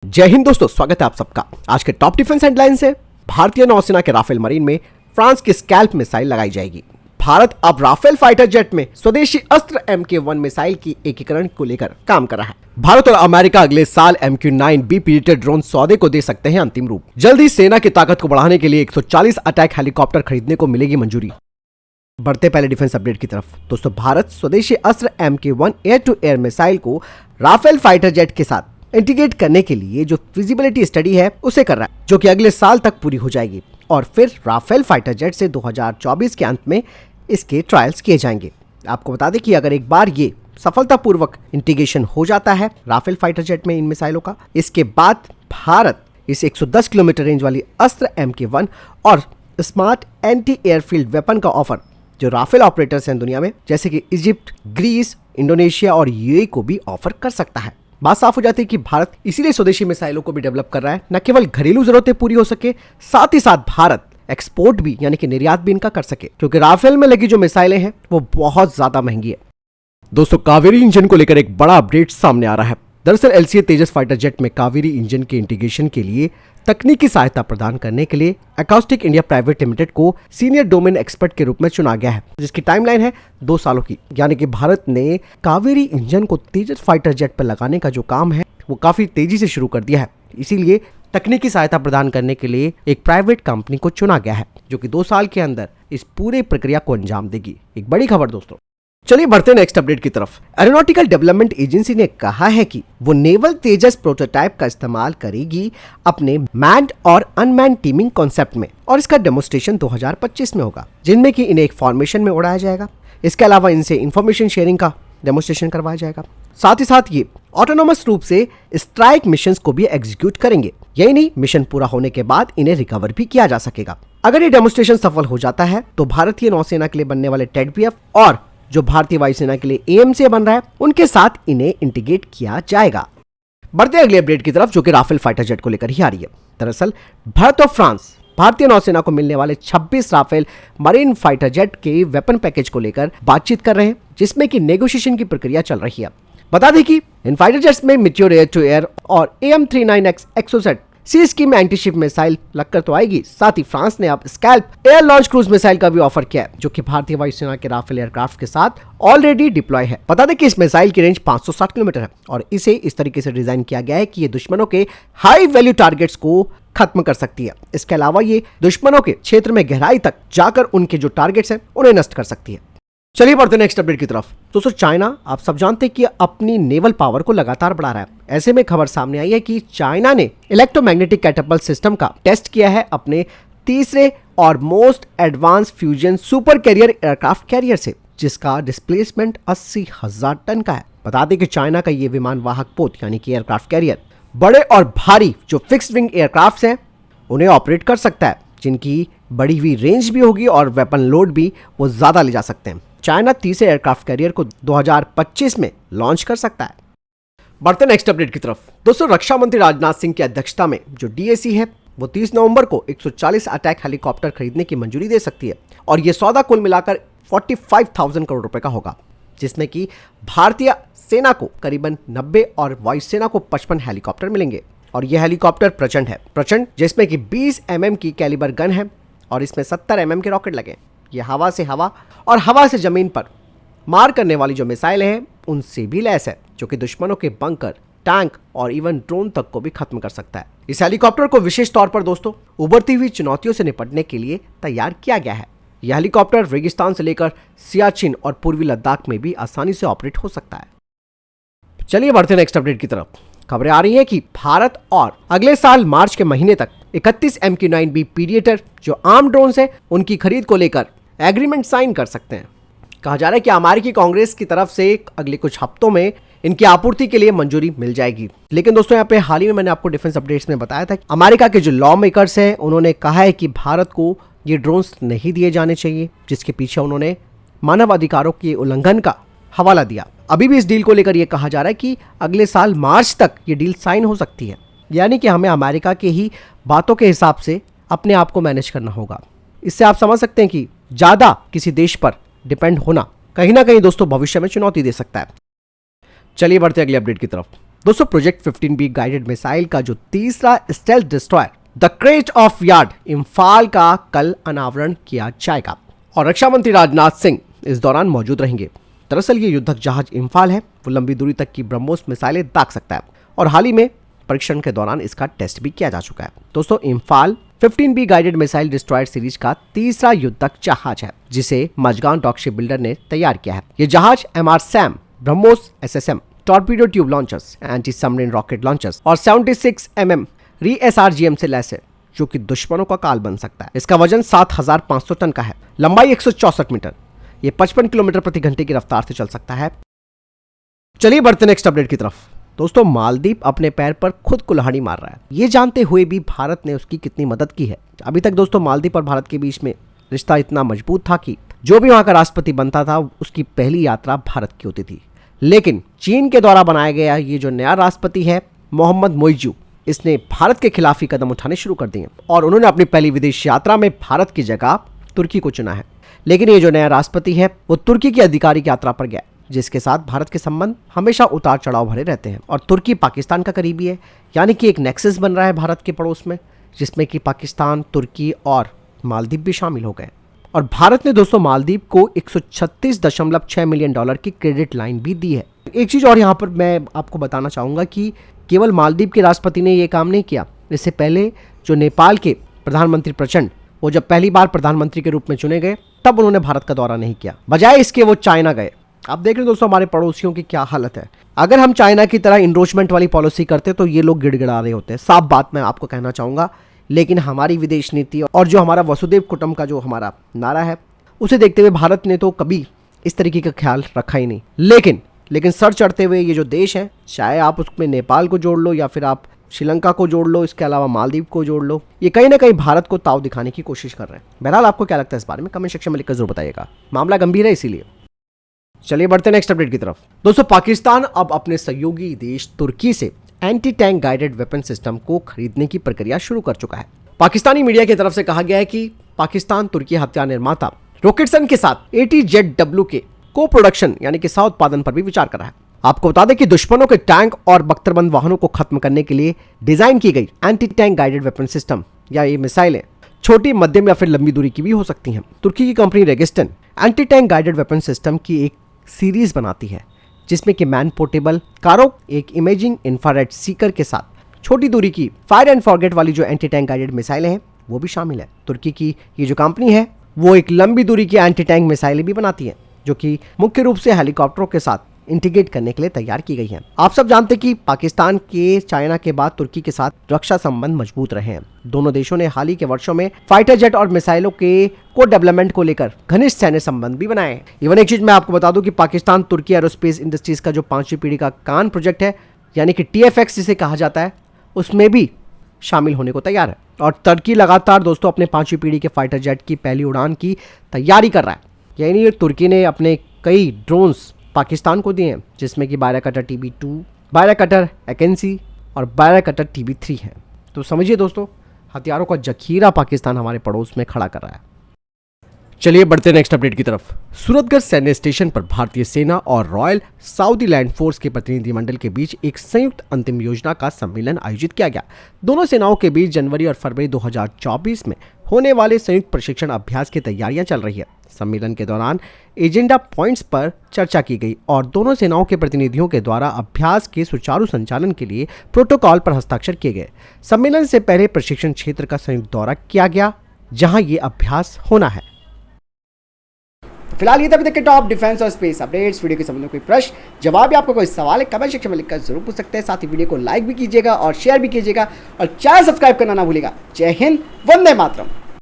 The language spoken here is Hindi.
जय हिंद दोस्तों, स्वागत है आप सबका। आज के टॉप डिफेंस हेडलाइन से भारतीय नौसेना के राफेल मरीन में फ्रांस की स्कैल्प मिसाइल लगाई जाएगी। भारत अब राफेल फाइटर जेट में स्वदेशी अस्त्र MK1 मिसाइल की एकीकरण को लेकर काम कर रहा है। भारत और अमेरिका अगले साल MQ-9B पीडिटेड ड्रोन सौदे को दे सकते हैं अंतिम रूप। जल्द ही सेना की ताकत को बढ़ाने के लिए 140 अटैक हेलीकॉप्टर खरीदने को मिलेगी मंजूरी। बढ़ते पहले डिफेंस अपडेट की तरफ। दोस्तों, भारत स्वदेशी Astra MK1 air to air missile को राफेल फाइटर जेट के साथ इंटीग्रेट करने के लिए जो फिजिबिलिटी स्टडी है उसे कर रहा है, जो कि अगले साल तक पूरी हो जाएगी और फिर राफेल फाइटर जेट से 2024 के अंत में इसके ट्रायल्स किए जाएंगे। आपको बता दें कि अगर एक बार ये सफलतापूर्वक इंटीग्रेशन हो जाता है राफेल फाइटर जेट में इन मिसाइलों का, इसके बाद भारत इस 110 किलोमीटर रेंज वाली अस्त्र MK1 और स्मार्ट एंटी एयरफील्ड वेपन का ऑफर जो राफेल ऑपरेटर्स हैं दुनिया में, जैसे कि इजिप्ट, ग्रीस, इंडोनेशिया और यूएई को भी ऑफर कर सकता है। बात साफ हो जाती है कि भारत इसीलिए स्वदेशी मिसाइलों को भी डेवलप कर रहा है, न केवल घरेलू जरूरतें पूरी हो सके, साथ ही साथ भारत एक्सपोर्ट भी यानी कि निर्यात भी इनका कर सके, क्योंकि राफेल में लगी जो मिसाइलें हैं वो बहुत ज्यादा महंगी है। दोस्तों, कावेरी इंजन को लेकर एक बड़ा अपडेट सामने आ रहा है। दरअसल LCA तेजस फाइटर जेट में कावेरी इंजन के इंटीग्रेशन के लिए तकनीकी सहायता प्रदान करने के लिए अकाउस्टिक इंडिया प्राइवेट लिमिटेड को सीनियर डोमेन एक्सपर्ट के रूप में चुना गया है, जिसकी टाइमलाइन है 2 सालों की। यानी कि भारत ने कावेरी इंजन को तेजस फाइटर जेट पर लगाने का जो काम है वो काफी तेजी से शुरू कर दिया है। इसीलिए तकनीकी सहायता प्रदान करने के लिए एक प्राइवेट कंपनी को चुना गया है, जो कि 2 साल के अंदर इस पूरे प्रक्रिया को अंजाम देगी। एक बड़ी खबर दोस्तों। चलिए बढ़ते नेक्स्ट अपडेट की तरफ। एरोनॉटिकल डेवलपमेंट एजेंसी ने कहा है कि वो नेवल तेजस प्रोटोटाइप का इस्तेमाल करेगी अपने मैन्ड और अनमैन्ड टीमिंग कॉन्सेप्ट में, और इसका डेमोन्स्ट्रेशन 2025 में होगा, जिनमें कि इन्हें एक फॉर्मेशन में उड़ाया जाएगा। इसके अलावा इनसे इंफॉर्मेशन शेयरिंग का डेमोन्स्ट्रेशन करवाया जाएगा। साथ ही साथ ये ऑटोनोमस रूप से स्ट्राइक मिशंस को भी एग्जीक्यूट करेंगे। यही नहीं, मिशन पूरा होने के बाद इन्हें रिकवर भी किया जा सकेगा। अगर ये डेमोन्स्ट्रेशन सफल हो जाता है तो भारतीय नौसेना के लिए बनने वाले TEDPF और जो भारतीय वायुसेना के लिए AMC बन रहा है उनके साथ इन्हें इंटीग्रेट किया जाएगा। बढ़ते अगले अपडेट की तरफ, जो कि राफेल फाइटर जेट को लेकर ही आ रही है। दरअसल भारत और फ्रांस भारतीय नौसेना को मिलने वाले 26 राफेल मरीन फाइटर जेट के वेपन पैकेज को लेकर बातचीत कर रहे हैं, जिसमें कि नेगोशिएशन की प्रक्रिया चल रही है। बता दें कि इन फाइटर जेट्स में मिट्योर एयर टू एयर और AM-39X एक्सोसेट सी स्कीम में एंटी शिप मिसाइल लगकर तो आएगी। साथ ही फ्रांस ने अब scalp air launch cruise missile का भी ऑफर किया है, जो कि भारतीय वायुसेना के राफेल एयरक्राफ्ट के साथ ऑलरेडी डिप्लॉय है। बता दें कि इस मिसाइल की रेंज 560 किलोमीटर है और इसे इस तरीके से डिजाइन किया गया है कि ये दुश्मनों के हाई वैल्यू टारगेट्स को खत्म कर सकती है। इसके अलावा ये दुश्मनों के क्षेत्र में गहराई तक जाकर उनके जो टारगेट्स हैं उन्हें नष्ट कर सकती है। चलिए बढ़ते नेक्स्ट अपडेट की तरफ। दोस्तों, चाइना आप सब जानते हैं कि अपनी नेवल पावर को लगातार बढ़ा रहा है। ऐसे में खबर सामने आई है कि चाइना ने इलेक्ट्रोमैग्नेटिक कैटापल्ट सिस्टम का टेस्ट किया है अपने तीसरे और most advance Fujian super carrier aircraft carrier से, जिसका डिस्प्लेसमेंट 80,000 टन का है। बता दें कि चाइना का ये विमान वाहक पोत यानी कि एयरक्राफ्ट कैरियर बड़े और भारी जो फिक्स्ड विंग एयरक्राफ्ट हैं उन्हें ऑपरेट कर सकता है, जिनकी बढ़ी हुई रेंज भी होगी और वेपन लोड भी वो ज्यादा ले जा सकते हैं। चाइना तीसरे एयरक्राफ्ट कैरियर को 2025 में लॉन्च कर सकता है। बढ़ते नेक्स्ट अपडेट की तरफ। दोस्तों, रक्षा मंत्री राजनाथ सिंह की अध्यक्षता में जो DAC है वो 30 नवंबर को 140 अटैक हेलीकॉप्टर खरीदने की मंजूरी दे सकती है, और ये सौदा कुल मिलाकर 45,000 करोड़ रुपए का होगा, जिसमें कि भारतीय सेना को करीबन 90 और वायुसेना को 55 हेलीकॉप्टर मिलेंगे। और यह हेलीकॉप्टर प्रचंड है, जिसमें कि 20 mm की कैलिबर गन है और इसमें 70 mm के रॉकेट लगे। ये हवा से हवा और हवा से जमीन पर मार करने वाली जो मिसाइलें हैं उनसे भी लैस है, जो कि दुश्मनों के बंकर, टैंक और इवन ड्रोन तक को भी खत्म कर सकता है। इस हेलीकॉप्टर को विशेष तौर पर दोस्तों उभरती हुई चुनौतियों से निपटने के लिए तैयार किया गया है। यह हेलीकॉप्टर रेगिस्तान से लेकर सियाचिन और पूर्वी लद्दाख में भी आसानी से ऑपरेट हो सकता है। चलिए बढ़ते नेक्स्ट अपडेट की तरफ। खबरें आ रही है कि भारत और अगले साल मार्च के महीने तक 31 MQ-9B पीडिएटर जो आर्म ड्रोन्स है उनकी खरीद को लेकर एग्रीमेंट साइन कर सकते हैं। कहा जा रहा है कि अमेरिकी कांग्रेस की तरफ से अगले कुछ हफ्तों में इनकी आपूर्ति के लिए मंजूरी मिल जाएगी। लेकिन दोस्तों, यहाँ पे हाल ही में मैंने आपको डिफेंस अपडेट्स में बताया था कि अमेरिका के जो लॉ मेकर्स हैं उन्होंने कहा है कि भारत को ये ड्रोन्स नहीं दिए जाने चाहिए, जिसके पीछे उन्होंने मानव अधिकारों के उल्लंघन का हवाला दिया। अभी भी इस डील को लेकर यह कहा जा रहा है कि अगले साल मार्च तक ये डील साइन हो सकती है, यानी कि हमें अमेरिका के ही बातों के हिसाब से अपने आप को मैनेज करना होगा। इससे आप समझ सकते हैं कि ज्यादा किसी देश पर डिपेंड होना कहीं ना कहीं दोस्तों भविष्य में चुनौती दे सकता है। चलिए बढ़ते अगले अपडेट की तरफ। दोस्तों प्रोजेक्ट 15B गाइडेड मिसाइल का जो तीसरा stealth destroyer the crest of yard Imphal का कल अनावरण किया जाएगा और रक्षा मंत्री राजनाथ सिंह इस दौरान मौजूद रहेंगे। दरअसल ये युद्धक जहाज इंफाल है, वो लंबी दूरी तक की ब्रह्मोस मिसाइलें दाग सकता है और हाल ही में परीक्षण के दौरान इसका टेस्ट भी किया जा चुका है। दोस्तों Imphal 15B guided missile destroyer series का तीसरा युद्धक जहाज है जिसे मजगान डॉक शिप बिल्डर ने तैयार किया है। ये जहाज MR SAM, BrahMos SSM, torpedo tube launchers, anti submarine rocket launchers और 76 mm री-SRGM से लैस है जो कि दुश्मनों का काल बन सकता है। इसका वजन 7500 टन का है, लंबाई 164 मीटर, ये 55 किलोमीटर प्रति घंटे की रफ्तार से चल सकता है। चलिए बढ़ते नेक्स्ट अपडेट की तरफ। दोस्तों मालदीव अपने पैर पर खुद कुल्हाड़ी मार रहा है, ये जानते हुए भी भारत ने उसकी कितनी मदद की है। अभी तक दोस्तों मालदीव और भारत के बीच में रिश्ता इतना मजबूत था कि जो भी वहां का राष्ट्रपति बनता था उसकी पहली यात्रा भारत की होती थी। लेकिन चीन के द्वारा बनाया गया ये जो नया राष्ट्रपति है मोहम्मद मोइजू, इसने भारत के खिलाफ ही कदम उठाने शुरू कर दिए और उन्होंने अपनी पहली विदेश यात्रा में भारत की जगह तुर्की को चुना है। लेकिन ये जो नया राष्ट्रपति है वो तुर्की की आधिकारिक यात्रा पर गया, जिसके साथ भारत के संबंध हमेशा उतार चढ़ाव भरे रहते हैं और तुर्की पाकिस्तान का करीबी है, यानी कि एक नेक्सस बन रहा है भारत के पड़ोस में, जिसमें कि पाकिस्तान, तुर्की और मालदीव भी शामिल हो गए। और भारत ने दोस्तों मालदीव को $136.6 मिलियन की क्रेडिट लाइन भी दी है। एक चीज और यहाँ पर मैं आपको बताना चाहूंगा कि केवल मालदीव के राष्ट्रपति ने ये काम नहीं किया, इससे पहले जो नेपाल के प्रधानमंत्री प्रचंड, वो जब पहली बार प्रधानमंत्री के रूप में चुने गए तब उन्होंने भारत का दौरा नहीं किया, बजाय इसके वो चाइना गए। आप देख रहे हैं दोस्तों हमारे पड़ोसियों की क्या हालत है। अगर हम चाइना की तरह इनरोचमेंट वाली पॉलिसी करते तो ये लोग गिड़गिड़ा रहे होते, साफ बात मैं आपको कहना चाहूंगा। लेकिन हमारी विदेश नीति और जो हमारा वसुदेव कुटुंब का जो हमारा नारा है उसे देखते हुए भारत ने तो कभी इस तरीके का ख्याल रखा ही नहीं। लेकिन सर चढ़ते हुए ये जो देश है, चाहे आप उसमें नेपाल को जोड़ लो या फिर आप श्रीलंका को जोड़ लो, इसके अलावा मालदीव को जोड़ लो, ये कहीं ना कहीं भारत को ताव दिखाने की कोशिश कर रहे हैं। बहरहाल आपको क्या लगता है इस बारे में कमेंट सेक्शन में लिखकर जरूर बताइएगा, मामला गंभीर है इसीलिए। चलिए बढ़ते नेक्स्ट अपडेट की तरफ। दोस्तों पाकिस्तान अब अपने सहयोगी देश तुर्की से anti tank guided weapon system को खरीदने की प्रक्रिया शुरू कर चुका है। पाकिस्तानी मीडिया की तरफ से कहा गया है कि पाकिस्तान तुर्की हथियार निर्माता रॉकेटसन के साथ ATZW के को प्रोडक्शन यानी कि सह उत्पादन पर भी विचार कर रहा है। आपको बता दें कि दुश्मनों के टैंक और बख्तरबंद वाहनों को खत्म करने के लिए डिजाइन की गई anti tank guided weapon system या ये मिसाइलें छोटी, मध्यम या फिर लंबी दूरी की भी हो सकती हैं। तुर्की की कंपनी रेगिस्टन anti tank guided weapon system की एक सीरीज बनाती है जिसमें कि मैन पोर्टेबल कारों, एक इमेजिंग इंफ्रारेड सीकर के साथ छोटी दूरी की फायर एंड फॉरगेट वाली जो एंटी टैंक गाइडेड मिसाइलें हैं वो भी शामिल है। तुर्की की ये जो कंपनी है वो एक लंबी दूरी की एंटी टैंक मिसाइलें भी बनाती है जो कि मुख्य रूप से हेलीकॉप्टरों के साथ इंटीग्रेट करने के लिए तैयार की गई हैं। आप सब जानते हैं कि पाकिस्तान के चाइना के बाद तुर्की के साथ रक्षा संबंध मजबूत रहे हैं। दोनों देशों ने हाल ही के वर्षों में फाइटर जेट और मिसाइलों के को डेवलपमेंट को लेकर घनिष्ठ सैन्य संबंध भी बनाए हैं। इवन एक चीज मैं आपको बता दूं कि पाकिस्तान तुर्की एरोस्पेस इंडस्ट्रीज का जो 5वीं पीढ़ी का कान प्रोजेक्ट है यानी कि TFX जिसे कहा जाता है उसमें भी शामिल होने को तैयार है। और तुर्की लगातार दोस्तों अपने 5वीं पीढ़ी के फाइटर जेट की पहली उड़ान की तैयारी कर रहा है। यानी तुर्की ने अपने कई ड्रोन्स पाकिस्तान को दिए हैं जिसमें कि बायराकटर TB2, बायराकटर एकेंसी और बायराकटर TB3 हैं। तो समझिए दोस्तों हथियारों का जखीरा पाकिस्तान हमारे पड़ोस में खड़ा कर रहा है। चलिए बढ़ते नेक्स्ट अपडेट की तरफ। सूरतगढ़ सैन्य स्टेशन पर भारतीय सेना और रॉयल साउदी लैंड फोर्स के प्रतिनिधिमंडल के बीच एक संयुक्त अंतिम योजना का सम्मेलन आयोजित किया गया। दोनों सेनाओं के बीच जनवरी और फरवरी 2024 में होने वाले संयुक्त प्रशिक्षण अभ्यास की तैयारियां चल रही है। सम्मेलन के दौरान एजेंडा पॉइंट्स पर चर्चा की गई और दोनों सेनाओं के प्रतिनिधियों के द्वारा अभ्यास के सुचारू संचालन के लिए प्रोटोकॉल पर हस्ताक्षर किए गए। सम्मेलन से पहले प्रशिक्षण क्षेत्र का संयुक्त दौरा किया गया जहां ये अभ्यास होना है। फिलहाल ये तभी तक के टॉप डिफेंस और स्पेस अपडेट्स। वीडियो के संबंध में कोई प्रश्न जवाब या आपको कोई सवाल है कमेंट सेक्शन में लिखकर जरूर पूछ सकते हैं। साथ ही वीडियो को लाइक भी कीजिएगा और शेयर भी कीजिएगा और चैनल सब्सक्राइब करना ना भूलिएगा। जय हिंद, वंदे मातरम।